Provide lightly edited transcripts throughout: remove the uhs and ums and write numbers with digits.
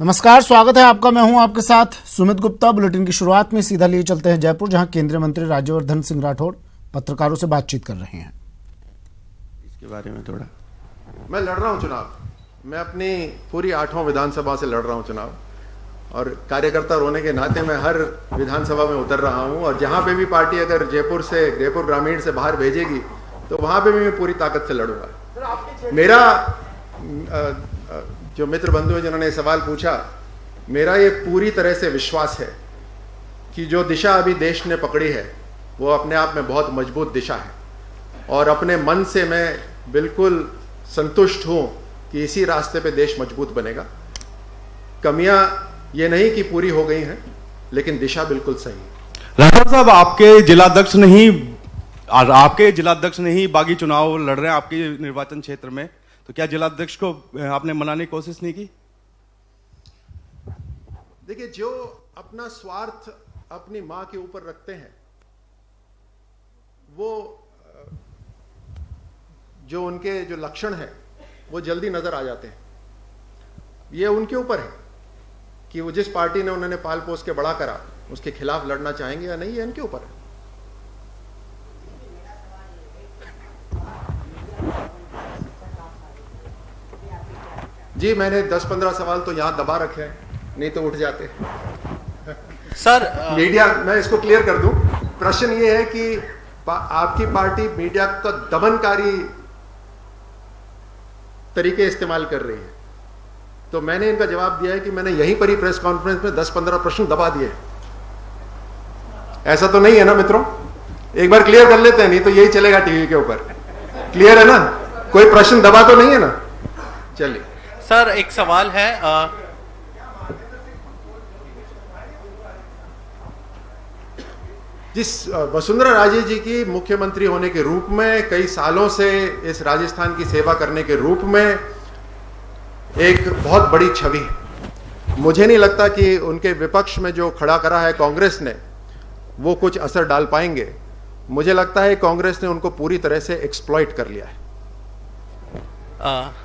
नमस्कार, स्वागत है आपका। मैं हूं आपके साथ सुमित गुप्ता। बुलेटिन की शुरुआत में सीधा लिए चलते हैं जयपुर, जहां केंद्रीय मंत्री राज्यवर्धन सिंह राठौड़ पत्रकारों से बातचीत कर रहे हैं। इसके बारे में थोड़ा मैं लड़ रहा हूं चुनाव। मैं अपनी पूरी 8वां विधानसभा से लड़ रहा हूं चुनाव, और कार्यकर्ता होने के नाते मैं हर विधानसभा में उतर रहा हूं। और जहां पे भी पार्टी अगर जयपुर ग्रामीण से बाहर भेजेगी तो वहां पे भी मैं पूरी ताकत से लड़ूंगा। मेरा जो मित्र बंधु हैं जिन्होंने सवाल पूछा, मेरा ये पूरी तरह से विश्वास है कि जो दिशा अभी देश ने पकड़ी है वो अपने आप में बहुत मजबूत दिशा है, और अपने मन से मैं बिल्कुल संतुष्ट हूं कि इसी रास्ते पे देश मजबूत बनेगा। कमियां ये नहीं कि पूरी हो गई हैं, लेकिन दिशा बिल्कुल सही है। राठौर साहब, आपके जिलाध्यक्ष ने ही बागी चुनाव लड़ रहे हैं आपके निर्वाचन क्षेत्र में, तो क्या जिलाध्यक्ष को आपने मनाने की कोशिश नहीं की? देखिए, जो अपना स्वार्थ अपनी मां के ऊपर रखते हैं, वो जो उनके जो लक्षण है वो जल्दी नजर आ जाते हैं। ये उनके ऊपर है कि वो जिस पार्टी ने उन्होंने पाल पोस के बड़ा करा उसके खिलाफ लड़ना चाहेंगे या नहीं, ये इनके ऊपर है। जी, मैंने 10-15 सवाल तो यहां दबा रखे हैं, नहीं तो उठ जाते सर। मीडिया, मैं इसको क्लियर कर दूं। प्रश्न ये है कि आपकी पार्टी मीडिया का दमनकारी तरीके इस्तेमाल कर रही है, तो मैंने इनका जवाब दिया है कि मैंने यहीं पर ही प्रेस कॉन्फ्रेंस में 10-15 प्रश्न दबा दिए। ऐसा तो नहीं है ना मित्रों? एक बार क्लियर कर लेते हैं, नहीं तो यही चलेगा टीवी के ऊपर। क्लियर है ना? कोई प्रश्न दबा तो नहीं है ना? चलिए सर, एक सवाल है। जिस वसुंधरा राजे जी की मुख्यमंत्री होने के रूप में, कई सालों से इस राजस्थान की सेवा करने के रूप में एक बहुत बड़ी छवि है। मुझे नहीं लगता कि उनके विपक्ष में जो खड़ा करा है कांग्रेस ने, वो कुछ असर डाल पाएंगे। मुझे लगता है कांग्रेस ने उनको पूरी तरह से एक्सप्लॉइट कर लिया है।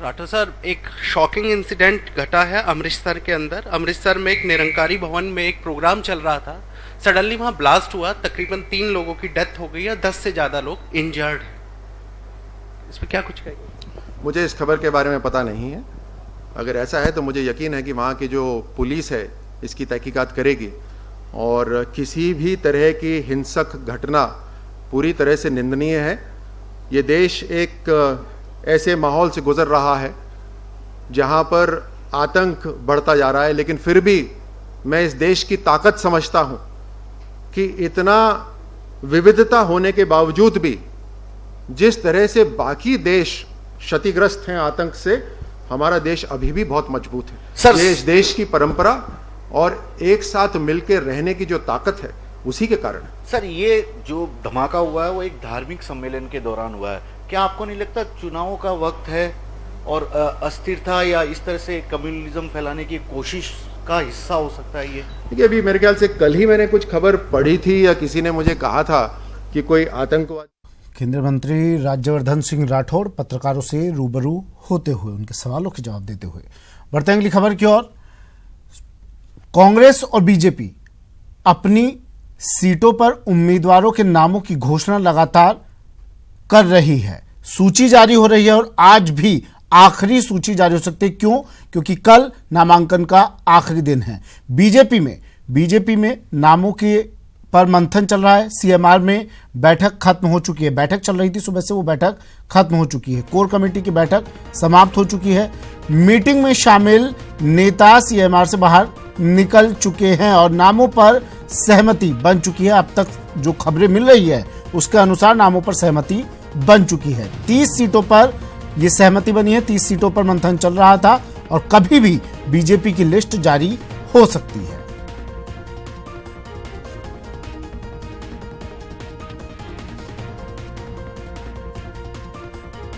राठौर सर, एक शॉकिंग इंसिडेंट घटा है अमृतसर के अंदर। अमृतसर में एक निरंकारी भवन में एक प्रोग्राम चल रहा था, सडनली वहां ब्लास्ट हुआ, तकरीबन 3 लोगों की डेथ हो गई है, 10 से ज्यादा लोग इंजर्ड हैं। इस पर क्या कुछ कहेंगे? मुझे इस खबर के बारे में पता नहीं है। अगर ऐसा है तो मुझे यकीन है कि वहाँ की जो पुलिस है इसकी तहकीकात करेगी, और किसी भी तरह की हिंसक घटना पूरी तरह से निंदनीय है। ये देश एक ऐसे माहौल से गुजर रहा है जहाँ पर आतंक बढ़ता जा रहा है, लेकिन फिर भी मैं इस देश की ताकत समझता हूँ कि इतना विविधता होने के बावजूद भी जिस तरह से बाकी देश क्षतिग्रस्त हैं आतंक से, हमारा देश अभी भी बहुत मजबूत है। सर, ये इस देश की परंपरा और एक साथ मिलकर रहने की जो ताकत है उसी के कारण है। सर, ये जो धमाका हुआ है वो एक धार्मिक सम्मेलन के दौरान हुआ है। क्या आपको नहीं लगता चुनावों का वक्त है और अस्थिरता या इस तरह से कम्युनलिज्म फैलाने की कोशिश का हिस्सा हो सकता है ये? देखिए, अभी मेरे ख्याल से कल ही मैंने कुछ खबर पढ़ी थी या किसी ने मुझे कहा था कि कोई आतंकवाद। केंद्रीय मंत्री राज्यवर्धन सिंह राठौड़ पत्रकारों से रूबरू होते हुए उनके सवालों के जवाब देते हुए। बढ़ते हैं अगली खबर की ओर। कांग्रेस और बीजेपी अपनी सीटों पर उम्मीदवारों के नामों की घोषणा लगातार कर रही है। सूची जारी हो रही है और आज भी आखिरी सूची जारी हो सकती है। क्यों? क्योंकि कल नामांकन का आखिरी दिन है। बीजेपी में नामों के पर मंथन चल रहा है। सीएमआर में बैठक खत्म हो चुकी है। बैठक चल रही थी सुबह से, वो बैठक खत्म हो चुकी है। कोर कमेटी की बैठक समाप्त हो चुकी है। मीटिंग में शामिल नेता सीएमआर से बाहर निकल चुके हैं और नामों पर सहमति बन चुकी है। अब तक जो खबरें मिल रही है उसके अनुसार नामों पर सहमति बन चुकी है। 30 सीटों पर यह सहमति बनी है। 30 सीटों पर मंथन चल रहा था और कभी भी बीजेपी की लिस्ट जारी हो सकती है।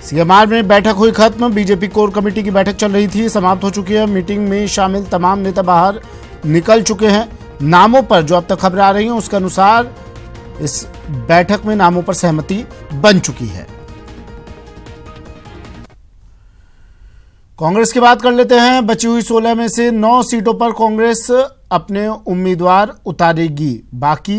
सीएमआर में बैठक हुई खत्म। बीजेपी कोर कमेटी की बैठक चल रही थी, समाप्त हो चुकी है। मीटिंग में शामिल तमाम नेता बाहर निकल चुके हैं। नामों पर जो अब तक खबरें आ रही हैं उसके अनुसार इस बैठक में नामों पर सहमति बन चुकी है। कांग्रेस की बात कर लेते हैं। बची हुई 16 में से 9 सीटों पर कांग्रेस अपने उम्मीदवार उतारेगी। बाकी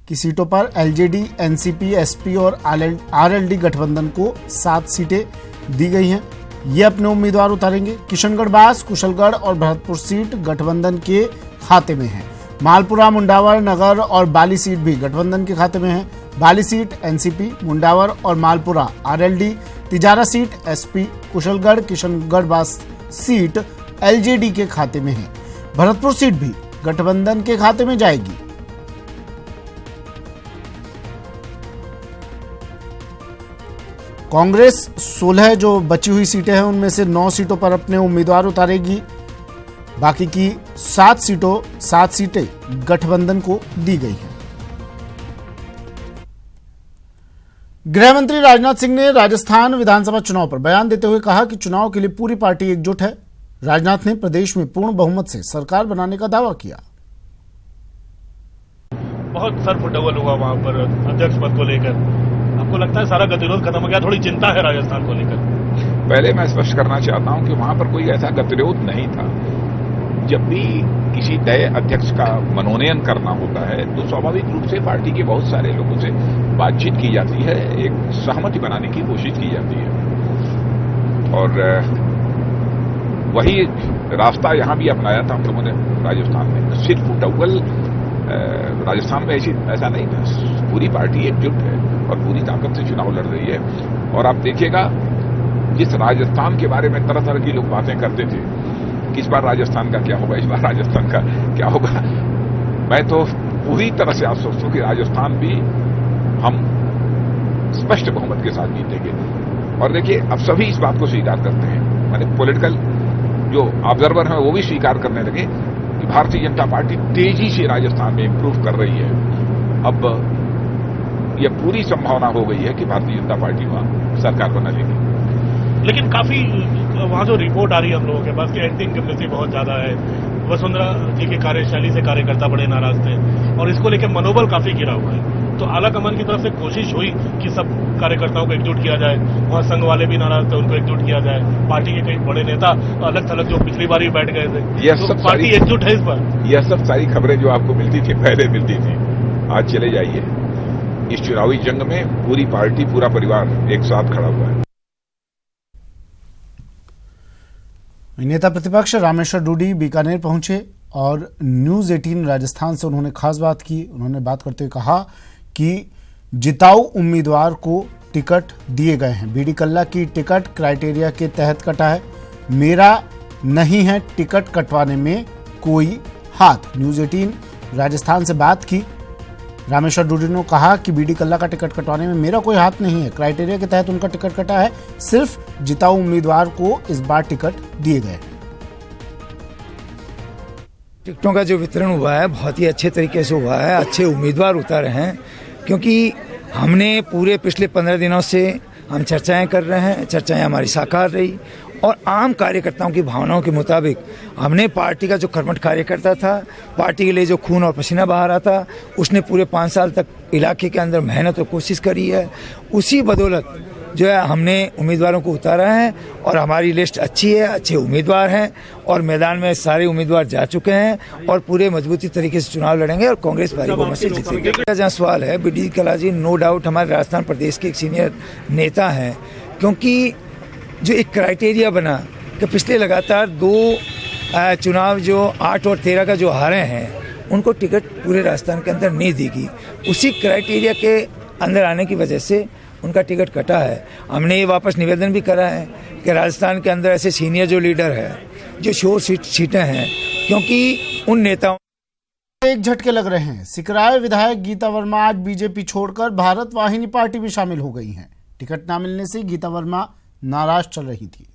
की सीटों पर एलजेडी, एनसीपी, एसपी और आरएलडी गठबंधन को 7 सीटें दी गई हैं। ये अपने उम्मीदवार उतारेंगे। किशनगढ़ बास, कुशलगढ़ और भरतपुर सीट गठबंधन के खाते में है। मालपुरा, मुंडावर, नगर और बाली सीट भी गठबंधन के खाते में है। बाली सीट एनसीपी, मुंडावर और Malpura RLD, Tijara seat SP, Kushalgarh, Kishangarh बास सीट एलजेडी के खाते में है। भरतपुर सीट भी गठबंधन के खाते में जाएगी। कांग्रेस 16 जो बची हुई सीटें हैं उनमें से 9 सीटों पर अपने उम्मीदवार उतारेगी। बाकी की 7 सीटें गठबंधन को दी गई हैं। गृह मंत्री राजनाथ सिंह ने राजस्थान विधानसभा चुनाव पर बयान देते हुए कहा कि चुनाव के लिए पूरी पार्टी एकजुट है। राजनाथ ने प्रदेश में पूर्ण बहुमत से सरकार बनाने का दावा किया। बहुत सरफुटबल हुआ वहां पर अध्यक्ष पद को लेकर। आपको लगता है सारा गतिरोध खत्म हो गया? थोड़ी चिंता है राजस्थान को लेकर। पहले मैं स्पष्ट करना चाहता हूं कि वहां पर कोई ऐसा गतिरोध नहीं था। जब भी किसी नए अध्यक्ष का मनोनयन करना होता है तो स्वाभाविक रूप से पार्टी के बहुत सारे लोगों से बातचीत की जाती है, एक सहमति बनाने की कोशिश की जाती है और वही रास्ता यहां भी अपनाया था हम लोगों ने राजस्थान में। सिर्फ फुटबल राजस्थान में ऐसा नहीं था। पूरी पार्टी एकजुट है और पूरी ताकत से चुनाव लड़ रही है। और आप देखिएगा, जिस राजस्थान के बारे में तरह तरह की लोग बातें करते थे कि इस बार राजस्थान का क्या होगा, इस बार राजस्थान का क्या होगा, मैं तो पूरी तरह से आश्वस्त हूं कि राजस्थान भी हम स्पष्ट बहुमत के साथ जीतेंगे। और देखिए, अब सभी इस बात को स्वीकार करते हैं, माने पॉलिटिकल जो ऑब्जर्वर हैं वो भी स्वीकार करने लगे कि भारतीय जनता पार्टी तेजी से राजस्थान में इंप्रूव कर रही है। अब यह पूरी संभावना हो गई है कि भारतीय जनता पार्टी वहां सरकार बना लेगी। लेकिन काफी वहां जो रिपोर्ट आ रही है हम लोगों के पास कि एक्टिंग कैपेसिटी बहुत ज्यादा है। वसुंधरा जी की कार्यशैली से कार्यकर्ता बड़े नाराज थे और इसको लेकर मनोबल काफी गिरा हुआ है। तो आला कमान की तरफ से कोशिश हुई कि सब कार्यकर्ताओं को एकजुट किया जाए। वहां संघ वाले भी नाराज थे, उनको एकजुट किया जाए। पार्टी के कई बड़े नेता अलग थलग जो पिछली बार भी बैठ गए थे, तो पार्टी एकजुट है इस बार। यह सब सारी खबरें जो आपको मिलती थी पहले मिलती थी, आज चले जाइए। इस चुनावी जंग में पूरी पार्टी, पूरा परिवार एक साथ खड़ा हुआ है। नेता प्रतिपक्ष रामेश्वर डूडी बीकानेर पहुंचे और न्यूज 18 राजस्थान से उन्होंने खास बात की। उन्होंने बात करते हुए कहा कि जिताऊ उम्मीदवार को टिकट दिए गए हैं। बीडी कल्ला की टिकट क्राइटेरिया के तहत कटा है। मेरा नहीं है टिकट कटवाने में कोई हाथ। न्यूज 18 राजस्थान से बात की। रामेश्वर डूडी ने कहा कि बीडी कल्ला का टिकट कटवाने में मेरा कोई हाथ नहीं है। क्राइटेरिया के तहत उनका टिकट कटा है। सिर्फ जिताऊ उम्मीदवार को इस बार टिकट दिए गए। टिकटों का जो वितरण हुआ है बहुत ही अच्छे तरीके से हुआ है। अच्छे उम्मीदवार उतारे हैं, क्योंकि हमने पूरे पिछले 15 दिनों से हम चर्चाएं कर रहे हैं। चर्चाएं हमारी साकार रही और आम कार्यकर्ताओं की भावनाओं के मुताबिक हमने पार्टी का जो कर्मठ कार्यकर्ता था, पार्टी के लिए जो खून और पसीना बहा रहा था, उसने पूरे 5 साल तक इलाके के अंदर मेहनत और कोशिश करी है। उसी बदौलत जो है हमने उम्मीदवारों को उतारा है और हमारी लिस्ट अच्छी है, अच्छे उम्मीदवार हैं और मैदान में सारे उम्मीदवार जा चुके हैं और पूरे मजबूती तरीके से चुनाव लड़ेंगे और कांग्रेस भारी बहुमत से जीतेगी। जहाँ सवाल है, बीडी कल्ला जी नो डाउट हमारे राजस्थान प्रदेश के एक सीनियर नेता हैं, क्योंकि जो एक क्राइटेरिया बना कि पिछले लगातार 2 चुनाव जो 8 और 13 का जो हारे हैं उनको टिकट पूरे राजस्थान के अंदर नहीं दी गई। उसी क्राइटेरिया के अंदर आने की वजह से उनका टिकट कटा है। हमने ये वापस निवेदन भी करा है कि राजस्थान के अंदर ऐसे सीनियर जो लीडर है, जो शोर सीटें हैं, क्योंकि उन नेताओं एक झटके लग रहे हैं। सिकराय विधायक गीता वर्मा आज बीजेपी छोड़कर भारत वाहिनी पार्टी में शामिल हो गई हैं। टिकट न मिलने से गीता वर्मा नाराज चल रही थी।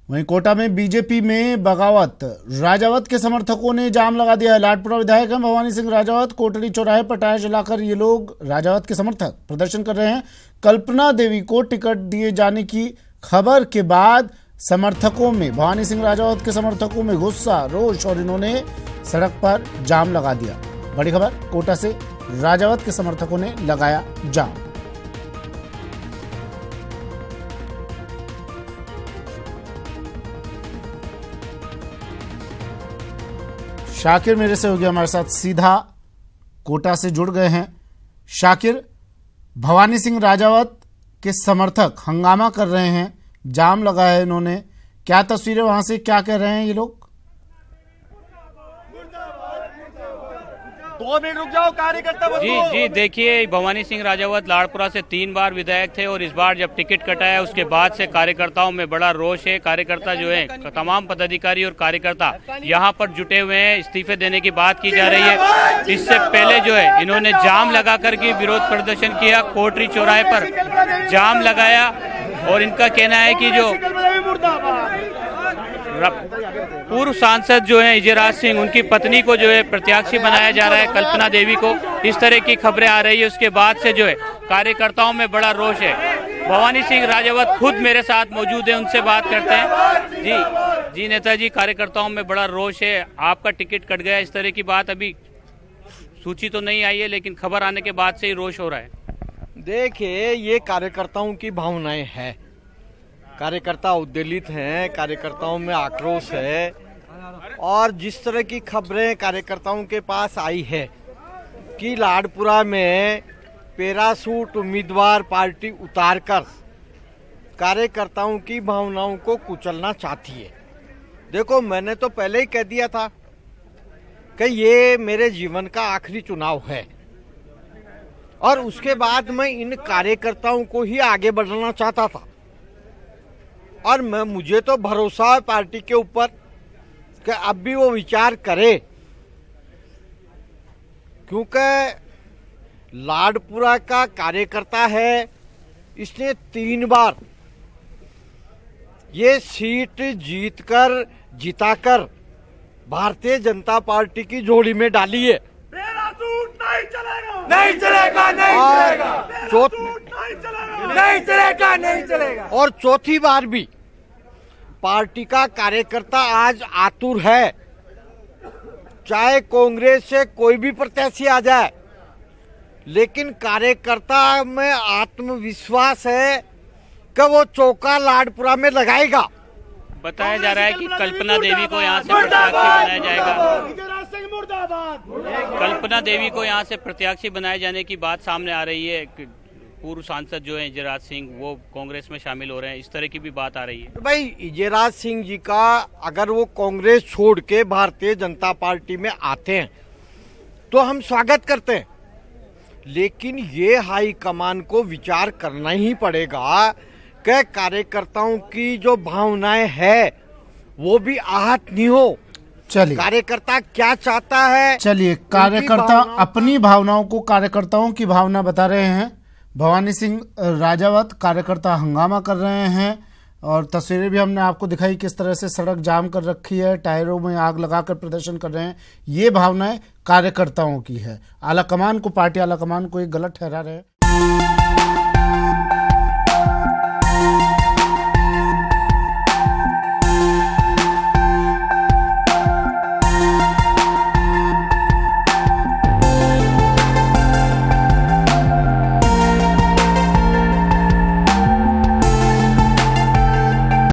वहीं कोटा में बीजेपी में बगावत। राजावत के समर्थकों ने जाम लगा दिया है। लाडपुरा विधायक हैं भवानी सिंह राजावत। कोटड़ी चौराहे पर टायर जलाकर ये लोग राजावत के समर्थक प्रदर्शन कर रहे हैं। कल्पना देवी को टिकट दिए जाने की खबर के बाद समर्थकों में, भवानी सिंह राजावत के समर्थकों में गुस्सा, रोष और इन्होंने सड़क पर जाम लगा दिया। बड़ी खबर, कोटा से राजावत के समर्थकों ने लगाया जाम। शाकिर मेरे से हो गया हमारे साथ सीधा, कोटा से जुड़ गए हैं। शाकिर, भवानी सिंह राजावत के समर्थक हंगामा कर रहे हैं, जाम लगा है इन्होंने, क्या तस्वीरें वहां से, क्या कह रहे हैं ये लोग? 2 मिनट रुक जाओ कार्यकर्ता। जी देखिए, भवानी सिंह राजावत लाड़पुरा से 3 बार विधायक थे और इस बार जब टिकट कटा है उसके बाद से कार्यकर्ताओं में बड़ा रोष है। कार्यकर्ता जो है, तमाम पदाधिकारी और कार्यकर्ता यहाँ पर जुटे हुए हैं, इस्तीफे देने की बात की जा रही है। इससे पहले जो है इन्होंने जाम लगा करके विरोध प्रदर्शन किया, कोटरी चौराहे पर जाम लगाया और इनका कहना है कि जो पूर्व सांसद जो है इजराज सिंह, उनकी पत्नी को जो है प्रत्याशी बनाया जा रहा है, कल्पना देवी को, इस तरह की खबरें आ रही है। उसके बाद से जो है कार्यकर्ताओं में बड़ा रोष है। भवानी सिंह राजावत खुद मेरे साथ मौजूद है, उनसे बात करते हैं। जी नेताजी, कार्यकर्ताओं में बड़ा रोष है, आपका टिकट कट गया, इस तरह की बात अभी सूची तो नहीं आई है लेकिन खबर आने के बाद से ही रोष हो रहा है। देखिए, ये कार्यकर्ताओं की भावनाएं हैं, कार्यकर्ता उद्वेलित हैं, कार्यकर्ताओं में आक्रोश है और जिस तरह की खबरें कार्यकर्ताओं के पास आई है कि लाड़पुरा में पैरासूट उम्मीदवार पार्टी उतारकर कार्यकर्ताओं की भावनाओं को कुचलना चाहती है। देखो, मैंने तो पहले ही कह दिया था कि ये मेरे जीवन का आखिरी चुनाव है और उसके बाद मैं इन कार्यकर्ताओं को ही आगे बढ़ाना चाहता था और मुझे तो भरोसा है पार्टी के ऊपर कि अब भी वो विचार करे, क्योंकि लाड़पुरा का कार्यकर्ता है, इसने 3 बार ये सीट जिताकर भारतीय जनता पार्टी की झोली में डाली है। नहीं चलेगा। और चौथी बार भी पार्टी का कार्यकर्ता आज आतुर है, चाहे कांग्रेस से कोई भी प्रत्याशी आ जाए, लेकिन कार्यकर्ता में आत्मविश्वास है कि वो चौका लाड़पुरा में लगाएगा। बताया जा रहा है कि कल्पना देवी को यहाँ से प्रत्याशी बनाया जाएगा। कल्पना देवी को यहाँ से प्रत्याशी बनाए जाने की बात सामने आ रही है। पूर्व सांसद जो है इजराज सिंह, वो कांग्रेस में शामिल हो रहे हैं, इस तरह की भी बात आ रही है। भाई, इजराज सिंह जी का अगर वो कांग्रेस छोड़ के भारतीय जनता पार्टी में आते हैं तो हम स्वागत करते हैं, लेकिन ये हाईकमान को विचार करना ही पड़ेगा कि कार्यकर्ताओं की जो भावनाएं है वो भी आहत नहीं हो। चलिए, कार्यकर्ता क्या चाहता है, चलिए, कार्यकर्ता अपनी भावनाओं को, कार्यकर्ताओं की भावना बता रहे हैं। भवानी सिंह राजावत, कार्यकर्ता हंगामा कर रहे हैं और तस्वीरें भी हमने आपको दिखाई, किस तरह से सड़क जाम कर रखी है, टायरों में आग लगाकर प्रदर्शन कर रहे हैं। ये भावनाएं कार्यकर्ताओं की है। आलाकमान को, पार्टी आलाकमान को एक गलत ठहरा रहे हैं।